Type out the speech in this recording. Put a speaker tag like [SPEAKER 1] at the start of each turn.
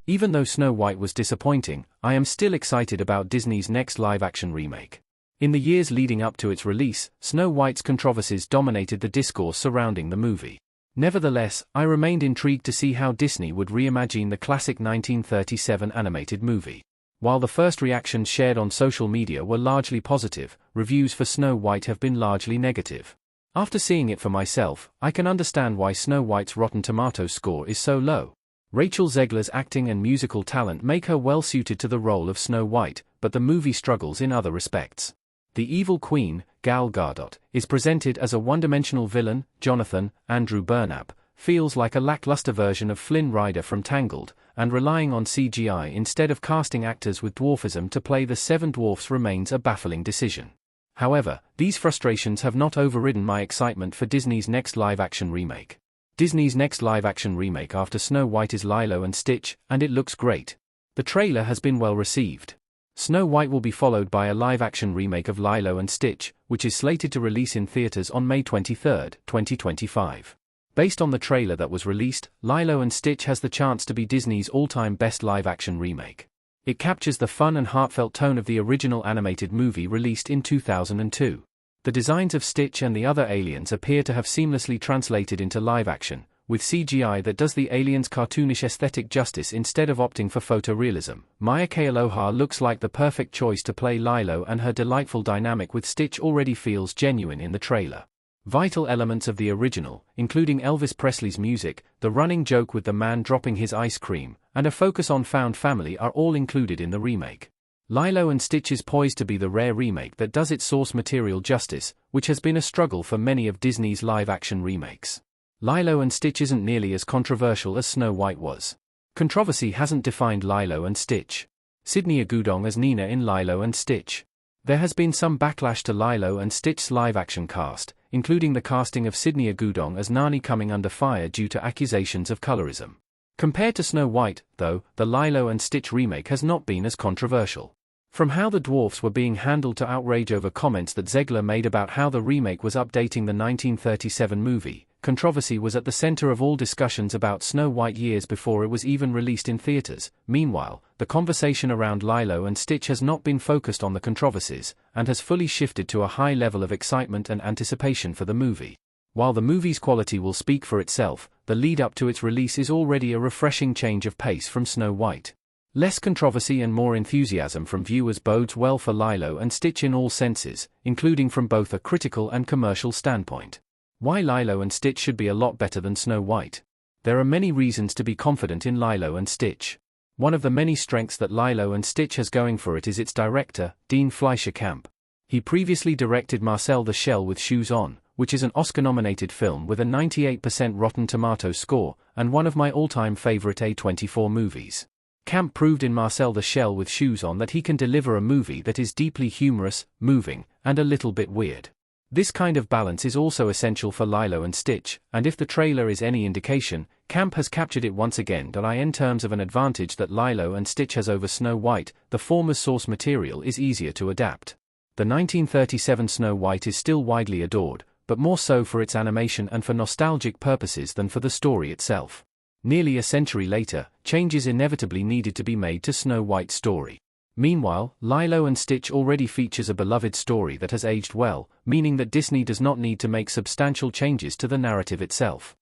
[SPEAKER 1] Even though Snow White was disappointing, I am still excited about Disney's next live-action remake. In the years leading up to its release, Snow White's controversies dominated the discourse surrounding the movie. Nevertheless, I remained intrigued to see how Disney would reimagine the classic 1937 animated movie. While the first reactions shared on social media were largely positive, reviews for Snow White have been largely negative. After seeing it for myself, I can understand why Snow White's Rotten Tomatoes score is so low. Rachel Zegler's acting and musical talent make her well suited to the role of Snow White, but the movie struggles in other respects. The evil queen, Gal Gadot, is presented as a one-dimensional villain. Jonathan, Andrew Burnap, feels like a lackluster version of Flynn Rider from Tangled, and relying on CGI instead of casting actors with dwarfism to play the Seven Dwarfs remains a baffling decision. However, these frustrations have not overridden my excitement for Disney's next live-action remake. Disney's next live-action remake after Snow White is Lilo and Stitch, and it looks great. The trailer has been well received. Snow White will be followed by a live-action remake of Lilo and Stitch, which is slated to release in theaters on May 23, 2025. Based on the trailer that was released, Lilo and Stitch has the chance to be Disney's all-time best live-action remake. It captures the fun and heartfelt tone of the original animated movie released in 2002. The designs of Stitch and the other aliens appear to have seamlessly translated into live action, with CGI that does the aliens' cartoonish aesthetic justice instead of opting for photorealism. Maya Kealoha looks like the perfect choice to play Lilo, and her delightful dynamic with Stitch already feels genuine in the trailer. Vital elements of the original, including Elvis Presley's music, the running joke with the man dropping his ice cream, and a focus on found family are all included in the remake. Lilo and Stitch is poised to be the rare remake that does its source material justice, which has been a struggle for many of Disney's live-action remakes. Lilo and Stitch isn't nearly as controversial as Snow White was. Controversy hasn't defined Lilo and Stitch. Sydney Agudong as Nina in Lilo and Stitch. There has been some backlash to Lilo and Stitch's live-action cast, including the casting of Sydney Agudong as Nani coming under fire due to accusations of colorism. Compared to Snow White, though, the Lilo and Stitch remake has not been as controversial. From how the dwarfs were being handled to outrage over comments that Zegler made about how the remake was updating the 1937 movie, controversy was at the center of all discussions about Snow White years before it was even released in theaters. Meanwhile, the conversation around Lilo and Stitch has not been focused on the controversies, and has fully shifted to a high level of excitement and anticipation for the movie. While the movie's quality will speak for itself, the lead-up to its release is already a refreshing change of pace from Snow White. Less controversy and more enthusiasm from viewers bodes well for Lilo and Stitch in all senses, including from both a critical and commercial standpoint. Why Lilo and Stitch should be a lot better than Snow White? There are many reasons to be confident in Lilo and Stitch. One of the many strengths that Lilo and Stitch has going for it is its director, Dean Fleischer Camp. He previously directed Marcel the Shell with Shoes On, which is an Oscar-nominated film with a 98% Rotten Tomatoes score, and one of my all-time favorite A24 movies. Camp proved in Marcel the Shell with Shoes On that he can deliver a movie that is deeply humorous, moving, and a little bit weird. This kind of balance is also essential for Lilo and Stitch, and if the trailer is any indication, Camp has captured it once again. In terms of an advantage that Lilo and Stitch has over Snow White, the former's source material is easier to adapt. The 1937 Snow White is still widely adored, but more so for its animation and for nostalgic purposes than for the story itself. Nearly a century later, changes inevitably needed to be made to Snow White's story. Meanwhile, Lilo and Stitch already features a beloved story that has aged well, meaning that Disney does not need to make substantial changes to the narrative itself.